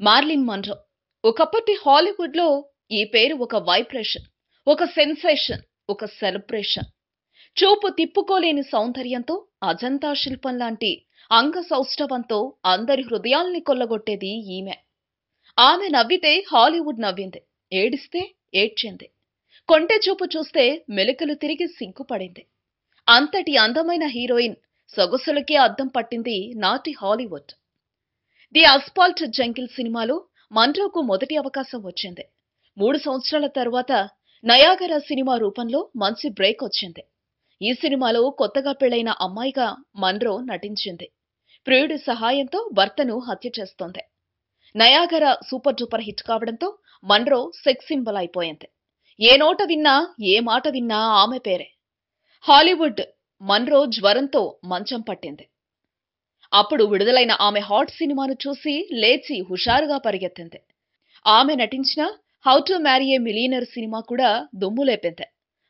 Marlin Munro ఒకప్పటి హాలీవుడ్‌లో ఈ పేరు ఒక వైబ్రేషన్, ఒక సెన్సేషన్, ఒక సెలబ్రేషన్. చూపు తిప్పుకోలేని సౌందర్యంతో, అజంతా శిల్పం లాంటి అంగసౌష్ఠవంతో అందరి హృదయాల్ని కొల్లగొట్టేది ఈమె. ఆమె నవ్వితే హాలీవుడ్ నవ్వింది, ఏడిస్తే ఏడ్చింది, కొంటె చూపు చూస్తే మెలికలు తిరిగి సిగ్గుపడింది. అంతటి అందమైన హీరోయిన్ సొగసులకే అద్దం పట్టింది నాటి హాలీవుడ్. ది అస్ఫాల్ట్ జంగిల్ సినిమాలో మన్రోకు మొదటి అవకాశం వచ్చింది. 3 సంవత్సరాల తరువాత నయాగరా సినిమా రూపంలో మంచి బ్రేక్ వచ్చింది. ఈ సినిమాలో కొత్తగా పెళ్లైన అమ్మాయిగా మన్రో నటించింది. ప్రియుడి సహాయంతో భర్తను హత్య చేస్తోంది. నయాగరా సూపర్ డూపర్ హిట్ కావడంతో మన్రో సెక్స్ సింబల్ అయిపోయింది. ఏ నోట విన్నా, ఏ మాట విన్నా ఆమె పేరే. హాలీవుడ్ మన్రో జ్వరంతో మంచం పట్టింది. అప్పుడు విడుదలైన ఆమె హాట్ సినిమాను చూసి లేచి హుషారుగా పరిగెత్తింది. ఆమె నటించిన how to marry A millionaire cinema కూడా దుమ్ము లేపింది.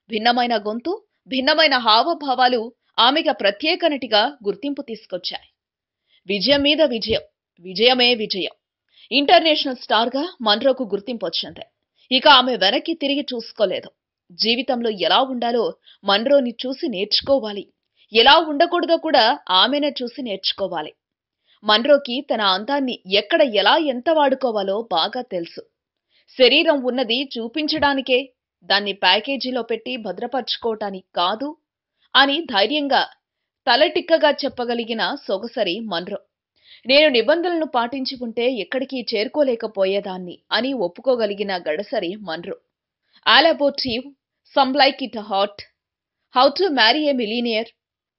భిన్నమైన గొంతు, భిన్నమైన హావభావాలు ఆమెగా ప్రత్యేక నటిగా గుర్తింపు తీసుకొచ్చాయి. విజయం మీద విజయం, విజయమే విజయం. ఇంటర్నేషనల్ స్టార్ గా మన్రోకు గుర్తింపు వచ్చింది. ఇక ఆమె వెనక్కి తిరిగి చూసుకోలేదు. జీవితంలో ఎలా ఉండాలో మన్రోని చూసి నేర్చుకోవాలి, ఎలా ఉండకూడదో కూడా ఆమెనే చూసి నేర్చుకోవాలి. మన్రోకి తన అందాన్ని ఎక్కడ ఎలా ఎంత వాడుకోవాలో బాగా తెలుసు. శరీరం ఉన్నది చూపించడానికే, దాన్ని ప్యాకేజీలో పెట్టి భద్రపరచుకోవటానికి కాదు అని ధైర్యంగా తలటిక్కగా చెప్పగలిగిన సొగసరి మన్రో. నేను నిబంధనలను పాటించి ఉంటే ఎక్కడికి చేరుకోలేకపోయేదాన్ని అని ఒప్పుకోగలిగిన గడసరి Monroe. All about you, some like it hot, how to marry a millionaire,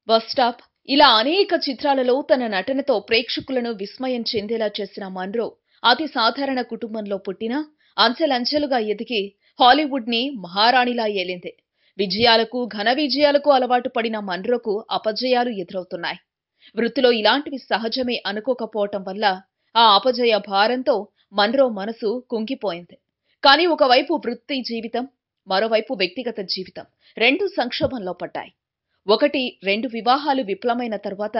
bus stop ఇలా అనేక చిత్రాలలో తన నటనతో ప్రేక్షకులను విస్మయం చెందేలా చేసిన మన్రో అతి సాధారణ కుటుంబంలో పుట్టిన అంచెలంచెలుగా ఎదిగి హాలీవుడ్ ని మహారాణిలా ఏలింది. విజయాలకు, ఘన విజయాలకు అలవాటు పడిన మన్రోకు అపజయాలు ఎదురవుతున్నాయి. వృత్తిలో ఇలాంటివి సహజమే అనుకోకపోవటం వల్ల ఆ అపజయ భారంతో మన్రో మనసు కుంగిపోయింది. కానీ ఒకవైపు వృత్తి జీవితం, మరోవైపు వ్యక్తిగత జీవితం రెండు సంక్షోభంలో పడ్డాయి. 2 వివాహాలు విఫలమైన తరువాత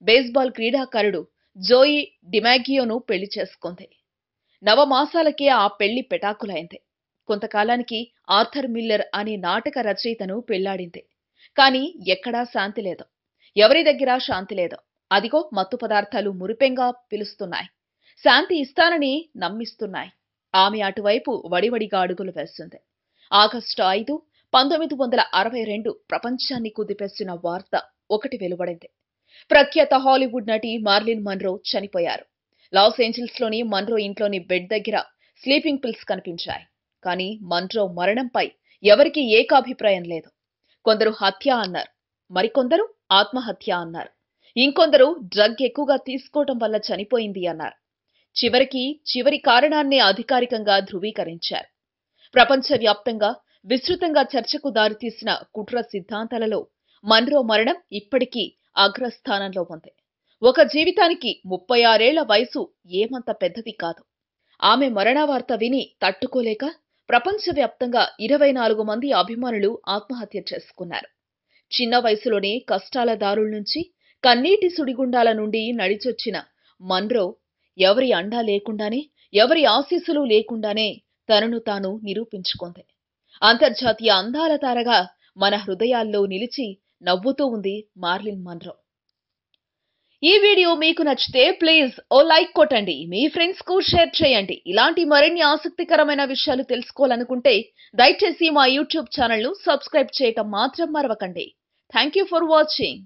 బేస్బాల్ క్రీడాకారుడు జోయి డిమాగియోను పెళ్లి చేసుకుంది. నవమాసాలకే ఆ పెళ్లి పెటాకులైంది. కొంతకాలానికి ఆర్థర్ మిల్లర్ అనే నాటక రచయితను పెళ్లాడింది. కానీ ఎక్కడా శాంతి లేదు, ఎవరి దగ్గర శాంతి లేదు. అదిగో మత్తు పదార్థాలు మురిపెంగా పిలుస్తున్నాయి, శాంతి ఇస్తానని నమ్మిస్తున్నాయి. ఆమె అటువైపు వడివడిగా అడుగులు వేస్తుంది. ఆగస్టు 5, 1962 ప్రపంచాన్ని కుదిపేసిన వార్త ఒకటి వెలువడింది. ప్రఖ్యాత హాలీవుడ్ నటి మార్లిన్ మన్రో చనిపోయారు. లాస్ ఏంజల్స్ లోని మన్రో ఇంట్లోని బెడ్ దగ్గర స్లీపింగ్ పిల్స్ కనిపించాయి. కానీ మన్రో మరణంపై ఎవరికీ ఏకాభిప్రాయం లేదు. కొందరు హత్య అన్నారు, మరికొందరు ఆత్మహత్య అన్నారు, ఇంకొందరు డ్రగ్ ఎక్కువగా తీసుకోవటం వల్ల చనిపోయింది అన్నారు. చివరి కారణాన్నే అధికారికంగా ధృవీకరించారు. ప్రపంచవ్యాప్తంగా విస్తృతంగా చర్చకు దారితీసిన కుట్ర సిద్ధాంతాలలో మన్రో మరణం ఇప్పటికీ అగ్రస్థానంలో ఉంది. ఒక జీవితానికి 36 ఏళ్ల వయసు ఏమంత పెద్దది కాదు. ఆమె మరణ వార్త విని తట్టుకోలేక ప్రపంచవ్యాప్తంగా 24 మంది అభిమానులు ఆత్మహత్య చేసుకున్నారు. చిన్న వయసులోనే కష్టాల దారుల నుంచి, కన్నీటి సుడిగుండాల నుండి నడిచొచ్చిన మన్రో ఎవరి అండా లేకుండానే, ఎవరి ఆశీస్సులు లేకుండానే తనను తాను నిరూపించుకుంది. అంతర్జాతీయ అందాల తారగా మన హృదయాల్లో నిలిచి నవ్వుతూ ఉంది మార్లిన్ మన్రో. ఈ వీడియో మీకు నచ్చితే ప్లీజ్ ఓ లైక్ కొట్టండి, మీ ఫ్రెండ్స్ కు షేర్ చేయండి. ఇలాంటి మరిన్ని ఆసక్తికరమైన విషయాలు తెలుసుకోవాలనుకుంటే దయచేసి మా యూట్యూబ్ ఛానల్ ను సబ్స్క్రైబ్ చేయటం మాత్రం మరవకండి. Thank you for watching.